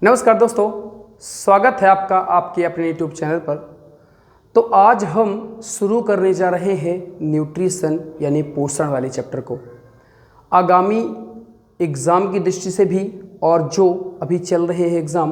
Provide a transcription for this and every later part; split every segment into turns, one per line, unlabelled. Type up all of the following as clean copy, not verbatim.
नमस्कार दोस्तों, स्वागत है आपका आपके अपने यूट्यूब चैनल पर। तो आज हम शुरू करने जा रहे हैं न्यूट्रिशन यानी पोषण वाले चैप्टर को। आगामी एग्ज़ाम की दृष्टि से भी और जो अभी चल रहे हैं एग्ज़ाम,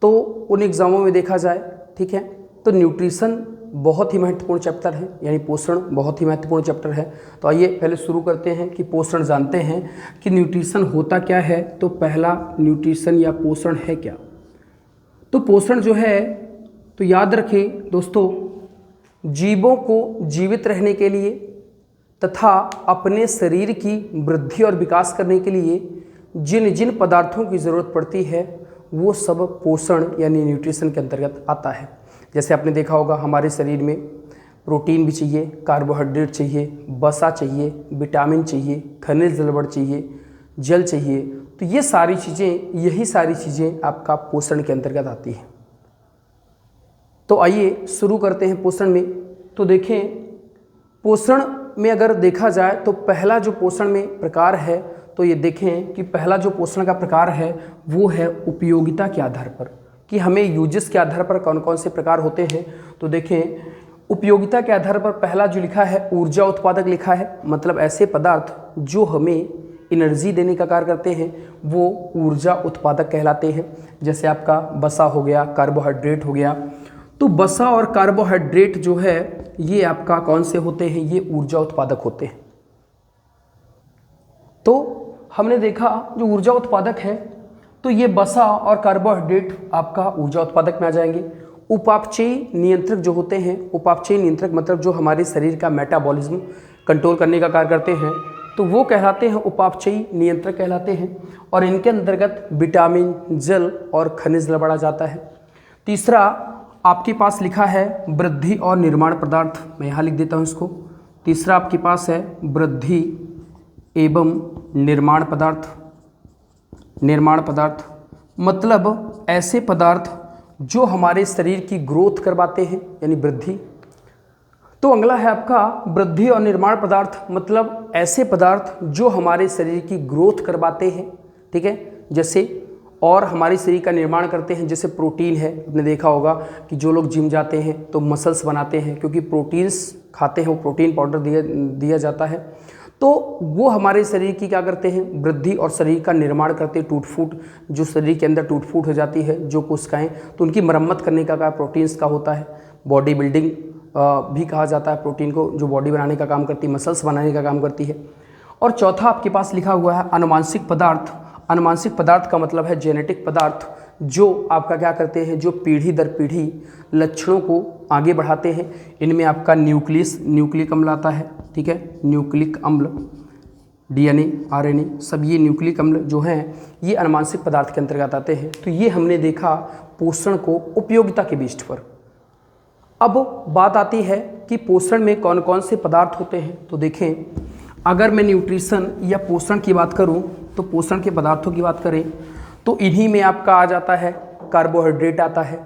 तो उन एग्ज़ामों में देखा जाए, ठीक है, तो न्यूट्रिशन बहुत ही महत्वपूर्ण चैप्टर है, यानी पोषण बहुत ही महत्वपूर्ण चैप्टर है। तो आइए पहले शुरू करते हैं कि पोषण जानते हैं कि न्यूट्रिशन होता क्या है। तो पहला, न्यूट्रिशन या पोषण है क्या। तो पोषण जो है, तो याद रखें दोस्तों, जीवों को जीवित रहने के लिए तथा अपने शरीर की वृद्धि और विकास करने के लिए जिन जिन पदार्थों की ज़रूरत पड़ती है वो सब पोषण यानी न्यूट्रिशन के अंतर्गत आता है। जैसे आपने देखा होगा, हमारे शरीर में प्रोटीन भी चाहिए, कार्बोहाइड्रेट चाहिए, वसा चाहिए, विटामिन चाहिए, खनिज लवण चाहिए, जल चाहिए। तो ये सारी चीज़ें, यही सारी चीज़ें आपका पोषण के अंतर्गत आती हैं। तो आइए शुरू करते हैं पोषण में। तो देखें, पोषण में अगर देखा जाए तो पहला जो पोषण में प्रकार है, तो ये देखें कि पहला जो पोषण का प्रकार है वो है उपयोगिता के आधार पर, कि हमें यूजेस के आधार पर कौन कौन से प्रकार होते हैं। तो देखें, उपयोगिता के आधार पर पहला जो लिखा है ऊर्जा उत्पादक लिखा है, मतलब ऐसे पदार्थ जो हमें एनर्जी देने का कार्य करते हैं वो ऊर्जा उत्पादक कहलाते हैं। जैसे आपका वसा हो गया, कार्बोहाइड्रेट हो गया। तो वसा और कार्बोहाइड्रेट जो है ये आपका कौन से होते हैं, ये ऊर्जा उत्पादक होते हैं। तो हमने देखा जो ऊर्जा उत्पादक है, तो ये वसा और कार्बोहाइड्रेट आपका ऊर्जा उत्पादक में आ जाएंगे। उपापचयी नियंत्रक जो होते हैं, उपापचयी नियंत्रक मतलब जो हमारे शरीर का मेटाबॉलिज्म कंट्रोल करने का कार्य करते हैं, तो वो कहलाते हैं उपापचयी नियंत्रक कहलाते हैं। और इनके अंतर्गत विटामिन, जल और खनिज लवण आ जाता है। तीसरा आपके पास लिखा है वृद्धि और निर्माण पदार्थ, मैं यहाँ लिख देता हूँ इसको। तीसरा आपके पास है वृद्धि एवं निर्माण पदार्थ। निर्माण पदार्थ मतलब ऐसे पदार्थ जो हमारे शरीर की ग्रोथ करवाते हैं, यानी वृद्धि। तो अगला है आपका वृद्धि और निर्माण पदार्थ, मतलब ऐसे पदार्थ जो हमारे शरीर की ग्रोथ करवाते हैं, ठीक है, जैसे और हमारे शरीर का निर्माण करते हैं। जैसे प्रोटीन है, आपने देखा होगा कि जो लोग जिम जाते हैं तो मसल्स बनाते हैं, क्योंकि प्रोटीन्स खाते हैं, वो प्रोटीन पाउडर दिया जाता है। तो वो हमारे शरीर की क्या करते हैं, वृद्धि और शरीर का निर्माण करते हैं। टूट फूट, जो शरीर के अंदर टूट फूट हो जाती है जो कोशिकाएं, तो उनकी मरम्मत करने का कार्य प्रोटीन्स का होता है। बॉडी बिल्डिंग भी कहा जाता है प्रोटीन को, जो बॉडी बनाने का काम करती है, मसल्स बनाने का काम करती है। और चौथा आपके पास लिखा हुआ है अनुवांशिक पदार्थ। अनुवांशिक पदार्थ का मतलब है जेनेटिक पदार्थ, जो आपका क्या करते हैं, जो पीढ़ी दर पीढ़ी लक्षणों को आगे बढ़ाते हैं। इनमें आपका न्यूक्लिक अम्ल आता है, ठीक है, न्यूक्लिक अम्ल, डीएनए, आरएनए, सब ये न्यूक्लिक अम्ल जो हैं ये अनुवांशिक पदार्थ के अंतर्गत आते हैं। तो ये हमने देखा पोषण को उपयोगिता के बेस पर। अब बात आती है कि पोषण में कौन कौन से पदार्थ होते हैं। तो देखें, अगर मैं न्यूट्रिशन या पोषण की बात करूं, तो पोषण के पदार्थों की बात करें तो इन्हीं में आपका आ जाता है कार्बोहाइड्रेट आता है,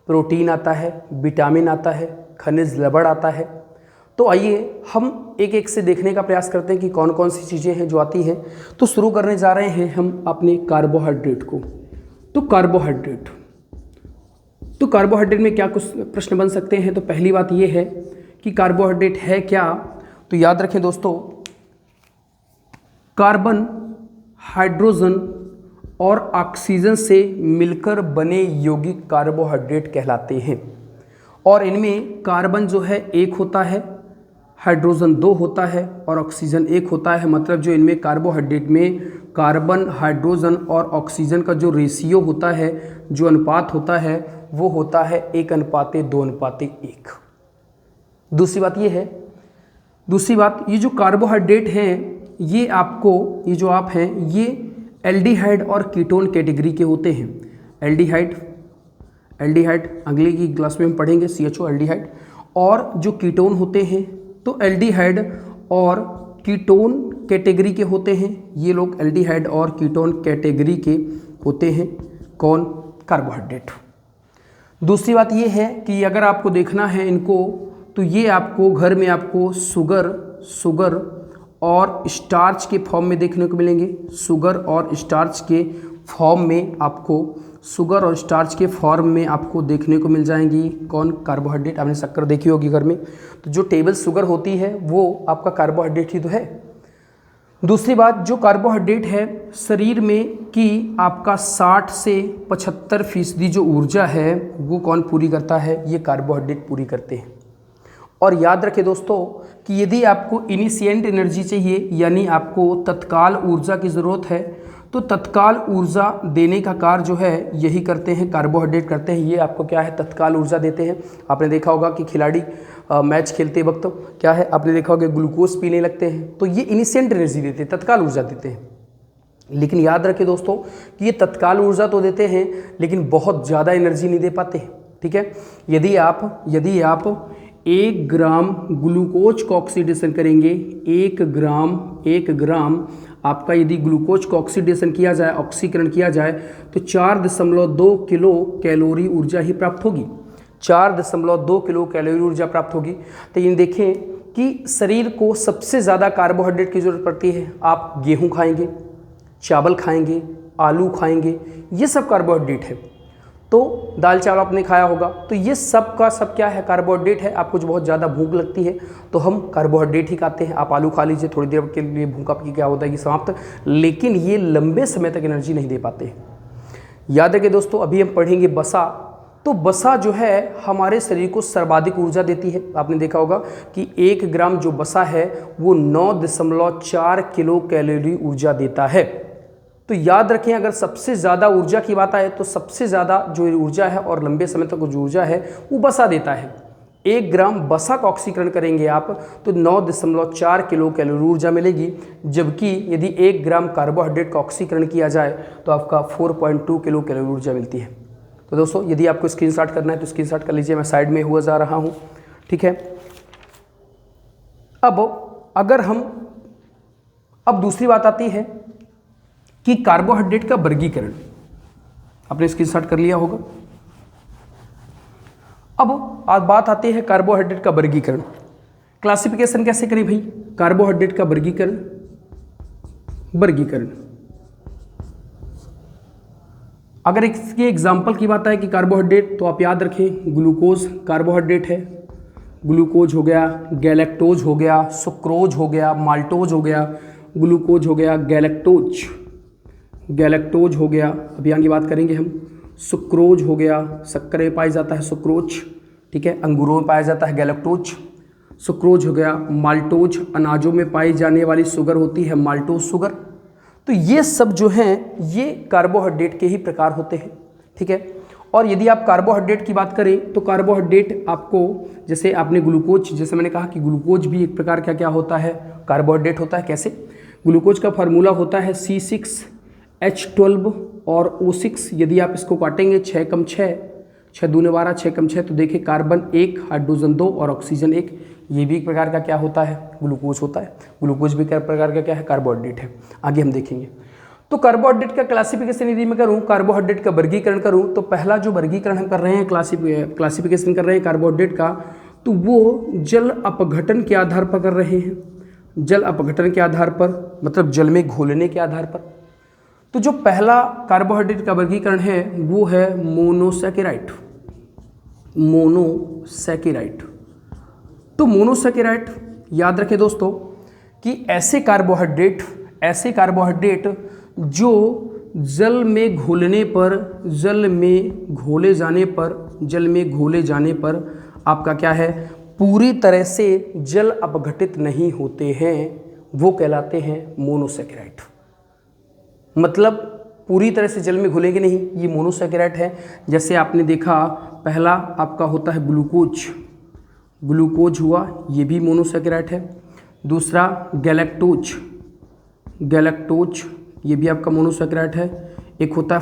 प्रोटीन आता है, विटामिन आता है, खनिज लवण आता है। तो आइए हम एक एक से देखने का प्रयास करते हैं कि कौन कौन सी चीज़ें हैं जो आती हैं। तो शुरू करने जा रहे हैं हम अपने कार्बोहाइड्रेट को। तो कार्बोहाइड्रेट में क्या कुछ प्रश्न बन सकते हैं। तो पहली बात ये है कि कार्बोहाइड्रेट है क्या। तो याद रखें दोस्तों, कार्बन, हाइड्रोजन और ऑक्सीजन से मिलकर बने यौगिक कार्बोहाइड्रेट कहलाते हैं। और इनमें कार्बन जो है एक होता है, हाइड्रोजन दो होता है और ऑक्सीजन एक होता है। मतलब जो इनमें कार्बोहाइड्रेट में कार्बन, हाइड्रोजन और ऑक्सीजन का जो रेशियो होता है, जो अनुपात होता है, वो होता है 1:2:1। दूसरी बात ये जो कार्बोहाइड्रेट हैं, ये आपको, ये जो आप हैं, ये एल्डिहाइड और कीटोन कैटेगरी के होते हैं। एल्डिहाइड अगले की क्लास में हम पढ़ेंगे, CHO एल्डिहाइड। और जो कीटोन होते हैं, तो एल्डिहाइड और कीटोन कैटेगरी के होते हैं। ये लोग एल्डिहाइड और कीटोन कैटेगरी के होते हैं। कौन? कार्बोहाइड्रेट। दूसरी बात ये है कि अगर आपको देखना है इनको, तो ये आपको घर में आपको शुगर और स्टार्च के फॉर्म में देखने को मिलेंगे। शुगर और स्टार्च के फॉर्म में आपको शुगर और स्टार्च के फॉर्म में आपको देखने को मिल जाएंगी। कौन? कार्बोहाइड्रेट। आपने शक्कर देखी होगी घर में, तो जो टेबल शुगर होती है वो आपका कार्बोहाइड्रेट ही तो है। दूसरी बात, जो कार्बोहाइड्रेट है शरीर में की आपका 60 से 75% जो ऊर्जा है वो कौन पूरी करता है? ये कार्बोहाइड्रेट पूरी करते हैं। और याद रखें दोस्तों कि यदि आपको इनिशिएंट एनर्जी चाहिए, यानी आपको तत्काल ऊर्जा की ज़रूरत है, तो तत्काल ऊर्जा देने का कार्य जो है यही करते हैं, कार्बोहाइड्रेट करते हैं। ये आपको क्या है? तत्काल ऊर्जा देते हैं। आपने देखा होगा कि खिलाड़ी मैच खेलते वक्त क्या है, आपने देखा होगा ग्लूकोज पीने लगते हैं, तो ये इनिशिएंट एनर्जी देते हैं, तत्काल ऊर्जा देते हैं। लेकिन याद रखें दोस्तों कि ये तत्काल ऊर्जा तो देते हैं लेकिन बहुत ज़्यादा एनर्जी नहीं दे पाते हैं। ठीक है, यदि आप 1 ग्राम ग्लूकोज का ऑक्सीडेशन करेंगे, 1 ग्राम आपका यदि ग्लूकोज का ऑक्सीडेशन किया जाए, ऑक्सीकरण किया जाए, तो 4.2 किलो कैलोरी ऊर्जा ही प्राप्त होगी। 4.2 किलो कैलोरी ऊर्जा प्राप्त होगी। तो ये देखें कि शरीर को सबसे ज़्यादा कार्बोहाइड्रेट की ज़रूरत पड़ती है। आप गेहूँ खाएंगे, चावल खाएंगे, आलू खाएंगे, ये सब कार्बोहाइड्रेट है। तो दाल चावल आपने खाया होगा, तो ये सब का सब क्या है? कार्बोहाइड्रेट है। आपको जो बहुत ज़्यादा भूख लगती है तो हम कार्बोहाइड्रेट ही खाते हैं। आप आलू खा लीजिए, थोड़ी देर के लिए भूख आपकी क्या होता है कि समाप्त, लेकिन ये लंबे समय तक एनर्जी नहीं दे पाते। याद रखिए दोस्तों, अभी हम पढ़ेंगे वसा। तो वसा जो है हमारे शरीर को सर्वाधिक ऊर्जा देती है। आपने देखा होगा कि 1 ग्राम जो वसा है वो 9.4 किलो कैलोरी ऊर्जा देता है। तो याद रखें, अगर सबसे ज़्यादा ऊर्जा की बात आए तो सबसे ज़्यादा जो ऊर्जा है और लंबे समय तक जो ऊर्जा है वो वसा देता है। 1 ग्राम वसा का ऑक्सीकरण करेंगे आप तो 9.4 किलो कैलोरी ऊर्जा मिलेगी, जबकि यदि 1 ग्राम कार्बोहाइड्रेट का ऑक्सीकरण किया जाए तो आपका 4.2 किलो कैलोरी ऊर्जा मिलती है। तो दोस्तों यदि आपको स्क्रीनशॉट करना है तो स्क्रीनशॉट कर लीजिए, मैं साइड में हुआ जा रहा हूँ। ठीक है, अब दूसरी बात आती है कि कार्बोहाइड्रेट का वर्गीकरण। आपने स्क्रीनशॉट कर लिया होगा। अब आज बात आती है कार्बोहाइड्रेट का वर्गीकरण। क्लासिफिकेशन कैसे करें भाई? कार्बोहाइड्रेट का वर्गीकरण अगर इसके एग्जाम्पल की बात है कि कार्बोहाइड्रेट, तो आप याद रखें ग्लूकोज कार्बोहाइड्रेट है। ग्लूकोज हो गया, गैलेक्टोज हो गया, सुक्रोज हो गया, माल्टोज हो गया, ग्लूकोज हो गया, गैलेक्टोज हो गया। अब यहाँ की बात करेंगे हम, सुक्रोज हो गया, शक्कर में पाया जाता है सुक्रोज। ठीक है, अंगूरों में पाया जाता है गैलेक्टोज। सुक्रोज हो गया, माल्टोज अनाजों में पाई जाने वाली शुगर होती है माल्टोज शुगर। तो ये सब जो हैं ये कार्बोहाइड्रेट के ही प्रकार होते हैं। ठीक है, और यदि आप कार्बोहाइड्रेट की बात करें तो कार्बोहाइड्रेट आपको, जैसे आपने ग्लूकोज, जैसे मैंने कहा कि ग्लूकोज भी एक प्रकार का क्या होता है? कार्बोहाइड्रेट होता है। कैसे? ग्लूकोज का फार्मूला होता है C6H12 और O6। यदि आप इसको काटेंगे 6 कम 6, 6 दूने 12, 6 कम 6, तो देखिए कार्बन 1, हाइड्रोजन 2 और ऑक्सीजन 1। ये भी एक प्रकार का क्या होता है? ग्लूकोज होता है। ग्लूकोज भी प्रकार का क्या है? कार्बोहाइड्रेट है। आगे हम देखेंगे। तो कार्बोहाइड्रेट का क्लासिफिकेशन यदि मैं करूं, कार्बोहाइड्रेट का वर्गीकरण करूं, तो पहला जो वर्गीकरण हम कर रहे हैं, क्लासिफिकेशन कर रहे हैं कार्बोहाइड्रेट का, तो वो जल अपघटन के आधार पर कर रहे हैं। जल अपघटन के आधार पर मतलब जल में घोलने के आधार पर। तो जो पहला कार्बोहाइड्रेट का वर्गीकरण है वो है मोनोसैकेराइड। तो मोनोसैकेराइड याद रखें दोस्तों कि ऐसे कार्बोहाइड्रेट जो जल में घोले जाने पर आपका क्या है? पूरी तरह से जल अपघटित नहीं होते हैं, वो कहलाते हैं मोनोसैकेराइड। मतलब पूरी तरह से जल में घुलेंगे नहीं, ये मोनोसैकेराइड है। जैसे आपने देखा, पहला आपका होता है ग्लूकोज हुआ, ये भी मोनोसैकेराइड है। दूसरा गैलेक्टोज, ये भी आपका मोनोसैकेराइड है। एक होता है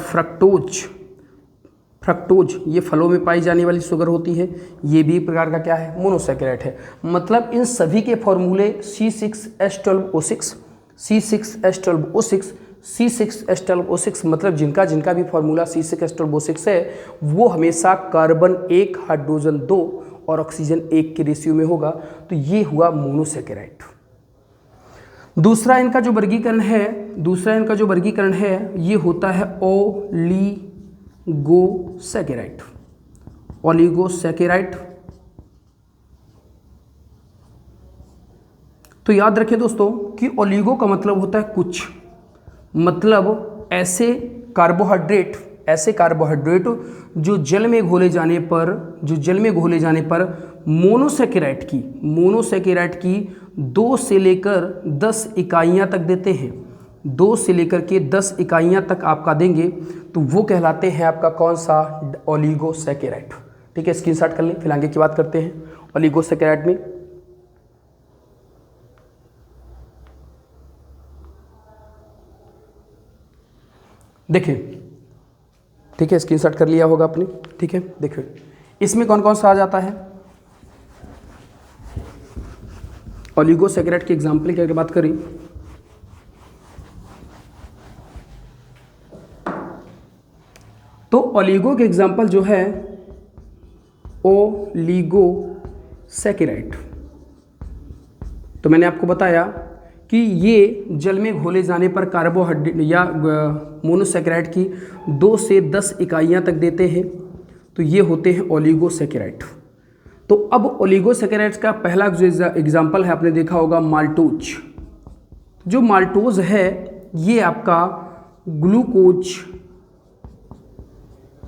फ्रक्टोज, ये फलों में पाई जाने वाली शुगर होती है, ये भी प्रकार का क्या है? मोनोसैकेराइड है। मतलब इन सभी के फॉर्मूले C6H12O6, मतलब जिनका भी फॉर्मूला C6H12O6 है वो हमेशा कार्बन 1, हाइड्रोजन 2 और ऑक्सीजन 1 के रेशियो में होगा। तो ये हुआ मोनोसैकेराइड। दूसरा इनका जो वर्गीकरण है ये होता है ओलिगोसैकेराइड। ओलिगोसैकेराइड। तो याद रखें दोस्तों कि ओलिगो का मतलब होता है कुछ, मतलब ऐसे कार्बोहाइड्रेट जो जल में घोले जाने पर मोनोसैकेराइड की 2 से लेकर 10 इकाइयाँ तक देते हैं, 2 से लेकर के 10 इकाइयाँ तक आपका देंगे, तो वो कहलाते हैं आपका कौन सा, ओलिगोसैकेराइड। ठीक है, स्क्रीनशॉट कर लें, फिर आगे की बात करते हैं ओलिगोसैकेराइड में। देखिए, ठीक है, स्क्रीनशॉट कर लिया होगा आपने। ठीक है, देखिए इसमें कौन कौन सा आ जाता है। ओलिगोसैकेराइड के एग्जाम्पल की अगर बात करें तो ओलिगो के एग्जाम्पल जो है ओलिगोसैकेराइड, तो मैंने आपको बताया कि ये जल में घोले जाने पर कार्बोहाइड्रेट या मोनोसैकेराइड की 2 से 10 इकाइयाँ तक देते हैं, तो ये होते हैं ओलिगोसैकेराइड। तो अब ओलिगोसैकेराइड्स का पहला जो एग्जाम्पल है आपने देखा होगा माल्टोज। जो माल्टोज है ये आपका ग्लूकोज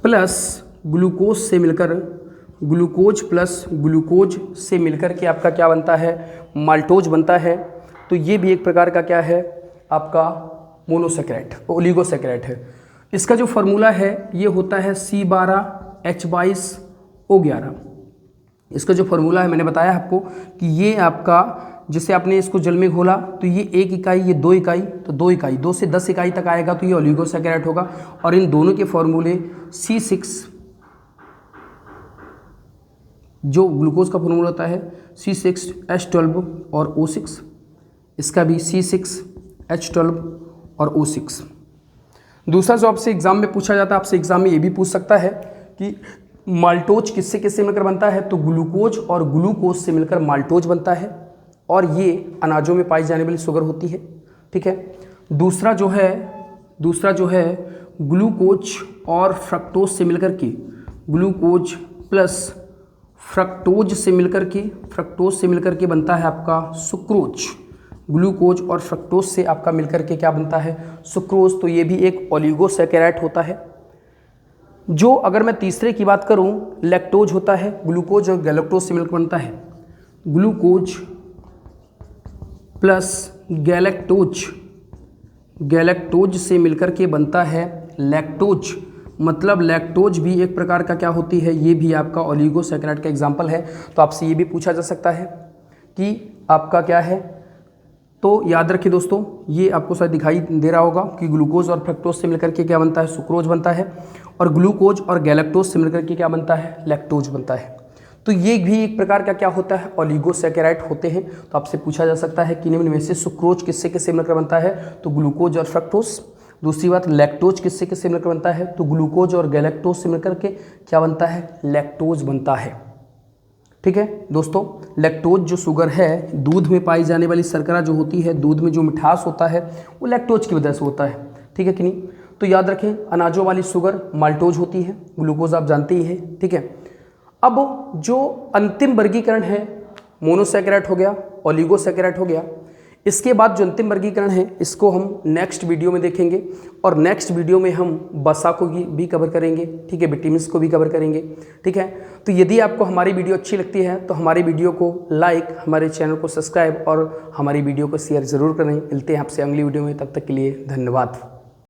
प्लस ग्लूकोज से मिलकर के आपका क्या बनता है, माल्टोज बनता है। तो ये भी एक प्रकार का क्या है आपका मोनोसैकेराइड, ओलिगोसैकेराइड है। इसका जो फॉर्मूला है ये होता है C12H22O11। इसका जो फॉर्मूला है मैंने बताया आपको कि ये आपका, जैसे आपने इसको जल में घोला तो ये 1 इकाई, ये 2 इकाई, तो 2 इकाई, 2 से 10 इकाई तक आएगा तो ये ओलिगोसैकेराइड होगा। और इन दोनों के फॉर्मूले C6, जो ग्लूकोज का फॉर्मूला होता है C6H12 और O6, इसका भी C6H12 और O6। दूसरा जो आपसे एग्जाम में पूछा जाता है, आपसे एग्जाम में ये भी पूछ सकता है कि माल्टोज किससे किससे मिलकर बनता है, तो ग्लूकोज और ग्लूकोज से मिलकर माल्टोज बनता है, और ये अनाजों में पाई जाने वाली शुगर होती है। ठीक है, दूसरा जो है ग्लूकोज और फ्रक्टोज से मिलकर के, ग्लूकोज प्लस फ्रक्टोज से मिलकर के बनता है आपका सुक्रोज। ग्लूकोज और फ्रक्टोज से आपका मिलकर के क्या बनता है, सुक्रोज। तो ये भी एक ओलिगोसैकेराइड होता है। जो अगर मैं तीसरे की बात करूं, लैक्टोज होता है, ग्लूकोज और गैलेक्टोज से मिलकर बनता है। ग्लूकोज प्लस गैलेक्टोज से मिलकर के बनता है लैक्टोज। मतलब लैक्टोज भी एक प्रकार का क्या होती है, ये भी आपका ओलिगोसैकेराइड का एग्जाम्पल है। तो आपसे ये भी पूछा जा सकता है कि आपका क्या है, तो याद रखिए दोस्तों, ये आपको शायद दिखाई दे रहा होगा कि ग्लूकोज और फ्रक्टोज से मिलकर के क्या बनता है, सुक्रोज बनता है, और ग्लूकोज और गैलेक्टोज से मिलकर के क्या बनता है, लैक्टोज बनता है। तो ये भी एक प्रकार का क्या होता है, ओलिगोसैकेराइड होते हैं। तो आपसे पूछा जा सकता है कि निम्न में से सुक्रोज किससे किससे मिलकर बनता है, तो ग्लूकोज और फ्रक्टोज। दूसरी बात, लैक्टोज किससे किससे मिलकर बनता है, तो ग्लूकोज और गैलेक्टोज से मिलकर के क्या बनता है, लैक्टोज बनता है। ठीक है दोस्तों, लैक्टोज जो शुगर है, दूध में पाई जाने वाली शर्करा जो होती है, दूध में जो मिठास होता है वो लैक्टोज की वजह से होता है। ठीक है कि नहीं। तो याद रखें, अनाजों वाली शुगर माल्टोज होती है, ग्लूकोज आप जानते ही हैं। ठीक है, अब जो अंतिम वर्गीकरण है, मोनोसैकेराइड हो गया, ओलिगोसैकेराइड हो गया। इसके बाद जो अंतिम वर्गीकरण है इसको हम नेक्स्ट वीडियो में देखेंगे, और नेक्स्ट वीडियो में हम वसा को भी कवर करेंगे। ठीक है, विटामिन्स को भी कवर करेंगे। ठीक है, तो यदि आपको हमारी वीडियो अच्छी लगती है तो हमारी वीडियो को लाइक, हमारे चैनल को सब्सक्राइब और हमारी वीडियो को शेयर ज़रूर करें। मिलते हैं आपसे अगली वीडियो में, तब तक के लिए धन्यवाद।